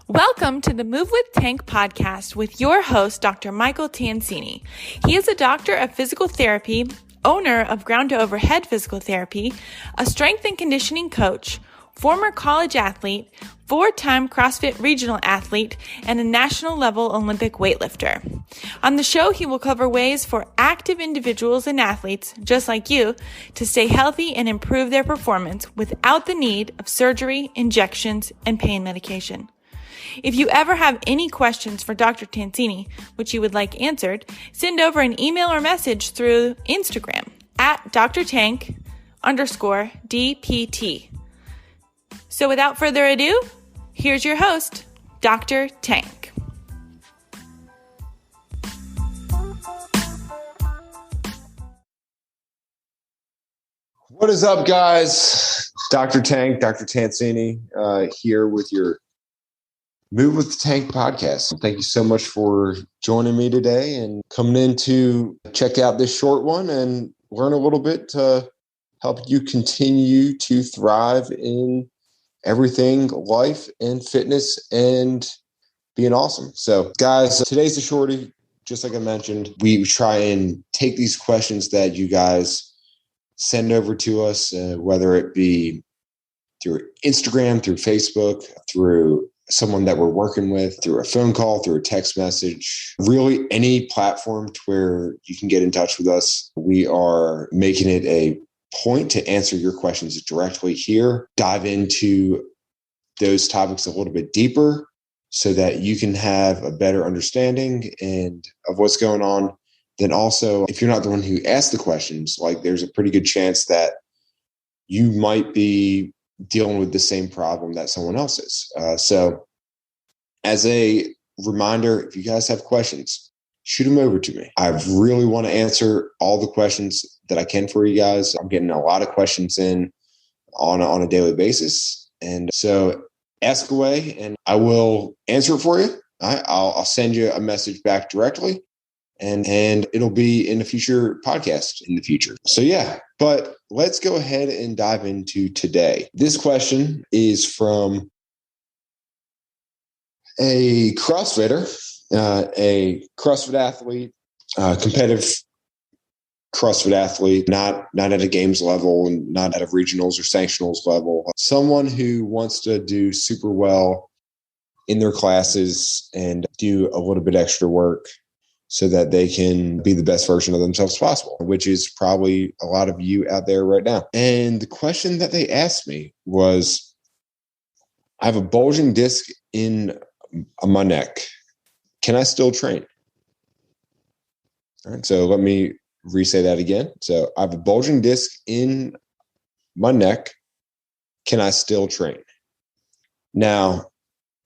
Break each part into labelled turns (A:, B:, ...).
A: Welcome to the Move with Tank podcast with your host, Dr. Michael Tancini. He is a doctor of physical therapy, owner of Ground to Overhead Physical Therapy, a strength and conditioning coach, former college athlete, 4-time CrossFit regional athlete, and a national level Olympic weightlifter. On the show, he will cover ways for active individuals and athletes, just like you, to stay healthy and improve their performance without the need of surgery, injections, and pain medication. If you ever have any questions for Dr. Tancini, which you would like answered, send over an email or message through Instagram at drtank_DPT. So without further ado, here's your host, Dr. Tank.
B: What is up, guys? Dr. Tank, Dr. Tancini, here with your Move with the Tank podcast. Thank you so much for joining me today and coming in to check out this short one and learn a little bit to help you continue to thrive in everything life and fitness and being awesome. So, guys, today's the shorty. Just like I mentioned, we try and take these questions that you guys send over to us, whether it be through Instagram, through Facebook, through someone that we're working with, through a phone call, through a text message, really any platform to where you can get in touch with us. We are making it a point to answer your questions directly here, dive into those topics a little bit deeper so that you can have a better understanding of what's going on. Then also, if you're not the one who asked the questions, like there's a pretty good chance that you might be dealing with the same problem that someone else is. So as a reminder, if you guys have questions, shoot them over to me. I really want to answer all the questions that I can for you guys. I'm getting a lot of questions in on a daily basis. And so ask away and I will answer it for you. I'll send you a message back directly. And it'll be in a future podcast in the future. So yeah, but let's go ahead and dive into today. This question is from a CrossFitter, a CrossFit athlete, competitive CrossFit athlete, not at a games level and not at a regionals or sanctionals level. Someone who wants to do super well in their classes and do a little bit extra work so that they can be the best version of themselves possible, which is probably a lot of you out there right now. And the question that they asked me was, I have a bulging disc in my neck. Can I still train? All right, so let me re-say that again. So I have a bulging disc in my neck. Can I still train? Now,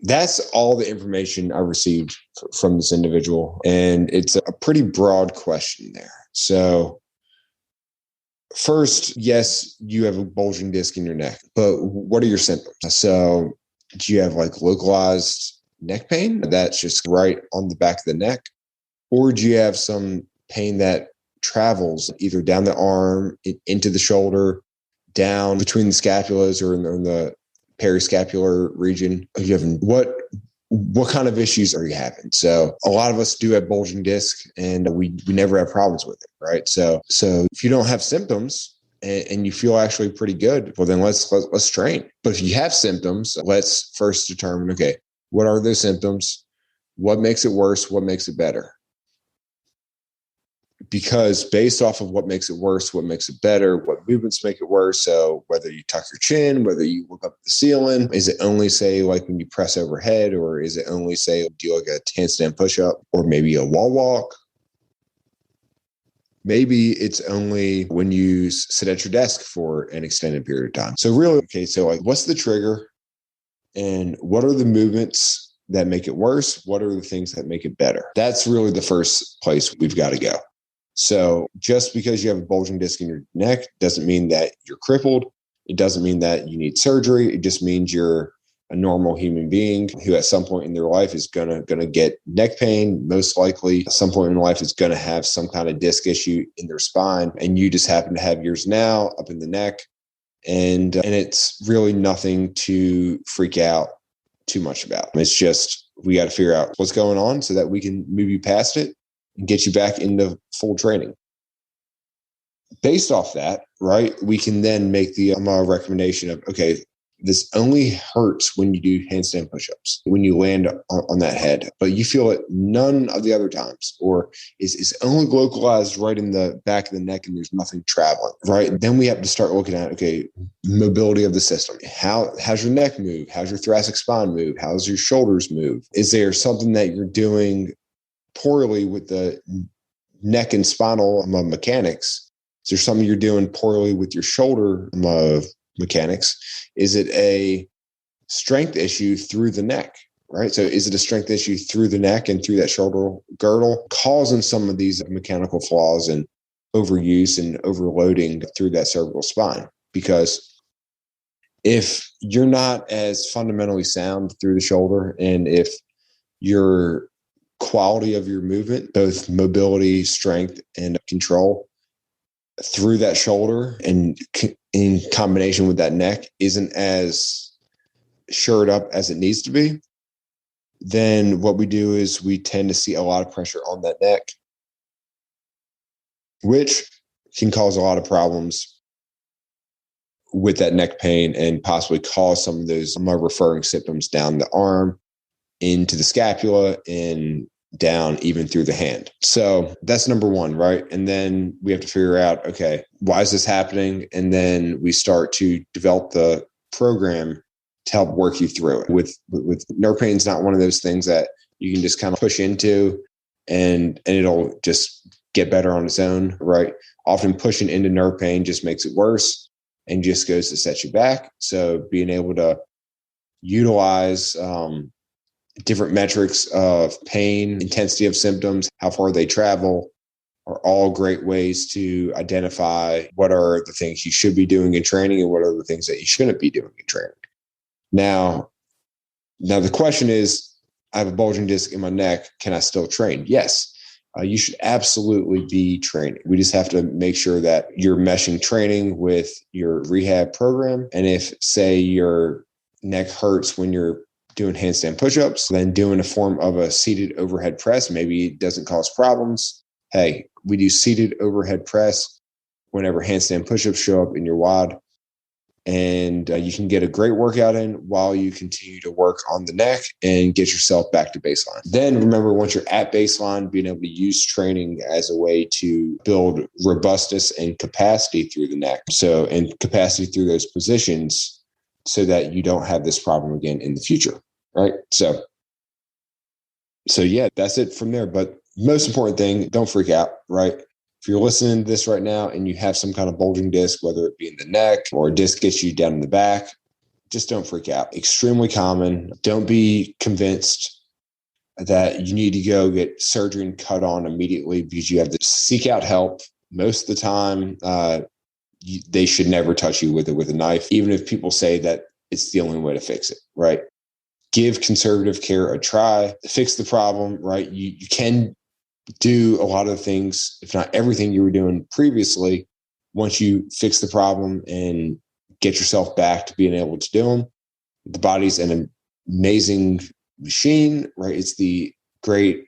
B: that's all the information I received from this individual. And it's a pretty broad question there. So first, yes, you have a bulging disc in your neck, but what are your symptoms? So do you have like localized neck pain that's just right on the back of the neck? Or do you have some pain that travels either down the arm, into the shoulder, down between the scapulas or in the periscapular region? Are you having what kind of issues are you having? So a lot of us do have bulging disc and we never have problems with it, right? So if you don't have symptoms and you feel actually pretty good, well then let's train. But if you have symptoms, let's first determine, okay, what are those symptoms? What makes it worse? What makes it better? Because based off of what makes it worse, what makes it better, what movements make it worse. So whether you tuck your chin, whether you look up at the ceiling, is it only say like when you press overhead, or is it only say do like a handstand push-up or maybe a wall walk? Maybe it's only when you sit at your desk for an extended period of time. So really, okay, so like what's the trigger and what are the movements that make it worse? What are the things that make it better? That's really the first place we've got to go. So just because you have a bulging disc in your neck doesn't mean that you're crippled. It doesn't mean that you need surgery. It just means you're a normal human being who at some point in their life is gonna get neck pain. Most likely at some point in life is gonna have some kind of disc issue in their spine. And you just happen to have yours now up in the neck. And it's really nothing to freak out too much about. It's just, we got to figure out what's going on so that we can move you past it and get you back into full training. Based off that, right, we can then make the recommendation of, okay, this only hurts when you do handstand push-ups, when you land on that head, but you feel it none of the other times, or is only localized right in the back of the neck and there's nothing traveling, right? Then we have to start looking at, okay, mobility of the system. How's your neck move? How's your thoracic spine move? How's your shoulders move? Is there something that you're doing poorly with the neck and spinal mechanics? Is there something you're doing poorly with your shoulder mechanics? Is it a strength issue through the neck, right? So is it a strength issue through the neck and through that shoulder girdle, causing some of these mechanical flaws and overuse and overloading through that cervical spine? Because if you're not as fundamentally sound through the shoulder, and if your quality of your movement, both mobility, strength, and control through that shoulder and in combination with that neck isn't as shored up as it needs to be, then what we do is we tend to see a lot of pressure on that neck, which can cause a lot of problems with that neck pain and possibly cause some of those referring symptoms down the arm, into the scapula, and down even through the hand. So that's number one, right? And then we have to figure out, okay, why is this happening? And then we start to develop the program to help work you through it. With nerve pain is not one of those things that you can just kind of push into and it'll just get better on its own, right? Often pushing into nerve pain just makes it worse and just goes to set you back. So being able to utilize different metrics of pain, intensity of symptoms, how far they travel, are all great ways to identify what are the things you should be doing in training and what are the things that you shouldn't be doing in training. Now the question is, I have a bulging disc in my neck. Can I still train? Yes, you should absolutely be training. We just have to make sure that you're meshing training with your rehab program. And if, say, your neck hurts when you're doing handstand push-ups, then doing a form of a seated overhead press, maybe it doesn't cause problems. Hey, we do seated overhead press whenever handstand push-ups show up in your WOD. And you can get a great workout in while you continue to work on the neck and get yourself back to baseline. Then remember, once you're at baseline, being able to use training as a way to build robustness and capacity through the neck. So, and capacity through those positions so that you don't have this problem again in the future. Right. So yeah, that's it from there. But most important thing, don't freak out. Right. If you're listening to this right now and you have some kind of bulging disc, whether it be in the neck or a disc gets you down in the back, just don't freak out. Extremely common. Don't be convinced that you need to go get surgery and cut on immediately because you have to seek out help. Most of the time, they should never touch you with a knife, even if people say that it's the only way to fix it. Right. Give conservative care a try, fix the problem, right? You can do a lot of the things, if not everything you were doing previously, once you fix the problem and get yourself back to being able to do them. The body's an amazing machine, right? It's the great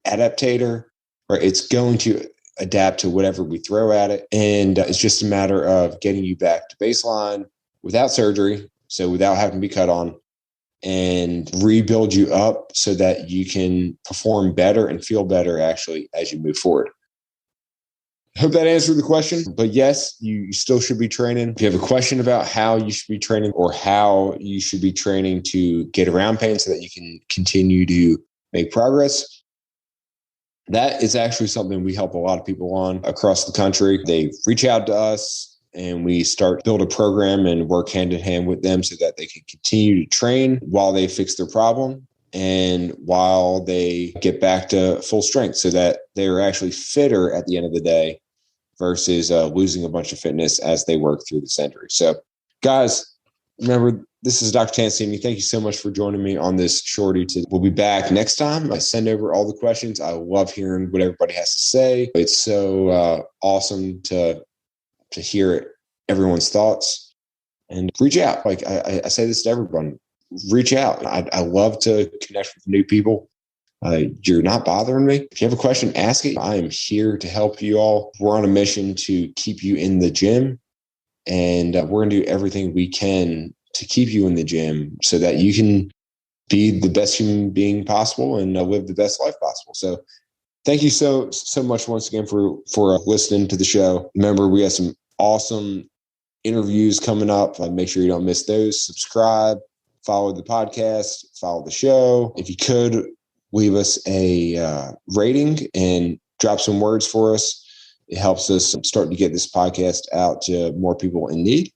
B: adaptator, right? It's going to adapt to whatever we throw at it. And it's just a matter of getting you back to baseline without surgery, so without having to be cut on, and rebuild you up so that you can perform better and feel better actually as you move forward. I hope that answered the question. But yes, you still should be training. If you have a question about how you should be training or how you should be training to get around pain so that you can continue to make progress, that is actually something we help a lot of people on across the country. They reach out to us and we build a program and work hand in hand with them so that they can continue to train while they fix their problem and while they get back to full strength so that they're actually fitter at the end of the day versus losing a bunch of fitness as they work through this injury. So guys, remember, this is Dr. Tancini. Thank you so much for joining me on this shorty. We'll be back next time. I send over all the questions. I love hearing what everybody has to say. It's so awesome to hear everyone's thoughts and reach out. Like I say this to everyone, reach out. I love to connect with new people. You're not bothering me. If you have a question, ask it. I am here to help you all. We're on a mission to keep you in the gym, and we're going to do everything we can to keep you in the gym so that you can be the best human being possible and live the best life possible. So thank you so much once again for listening to the show. Remember, we have some awesome interviews coming up. Make sure you don't miss those. Subscribe, follow the podcast, follow the show. If you could, leave us a rating and drop some words for us. It helps us start to get this podcast out to more people in need.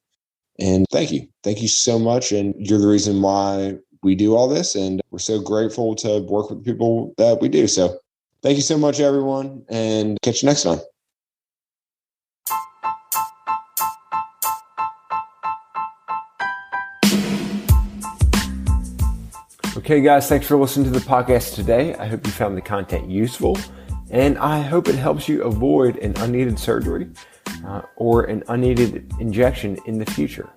B: And thank you. Thank you so much. And you're the reason why we do all this. And we're so grateful to work with the people that we do. So thank you so much, everyone. And catch you next time.
C: Okay, guys, thanks for listening to the podcast today. I hope you found the content useful, and I hope it helps you avoid an unneeded surgery or an unneeded injection in the future.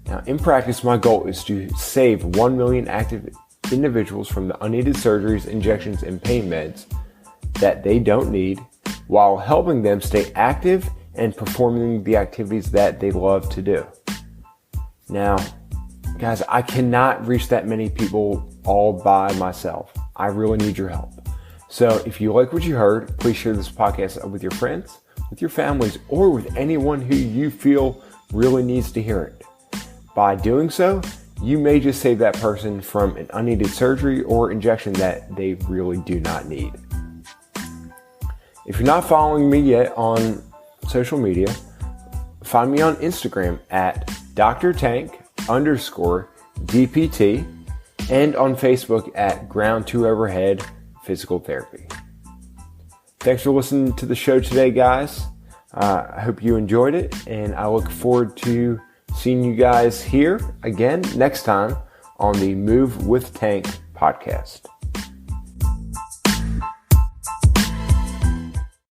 C: Now, in practice, my goal is to save 1 million active individuals from the unneeded surgeries, injections, and pain meds that they don't need, while helping them stay active and performing the activities that they love to do. Now, guys, I cannot reach that many people all by myself. I really need your help. So if you like what you heard, please share this podcast with your friends, with your families, or with anyone who you feel really needs to hear it. By doing so, you may just save that person from an unneeded surgery or injection that they really do not need. If you're not following me yet on social media, find me on Instagram at drtank_DPT and on Facebook at Ground to Overhead Physical Therapy. Thanks for listening to the show today, guys. I hope you enjoyed it, and I look forward to seeing you guys here again next time on the Move with Tank podcast.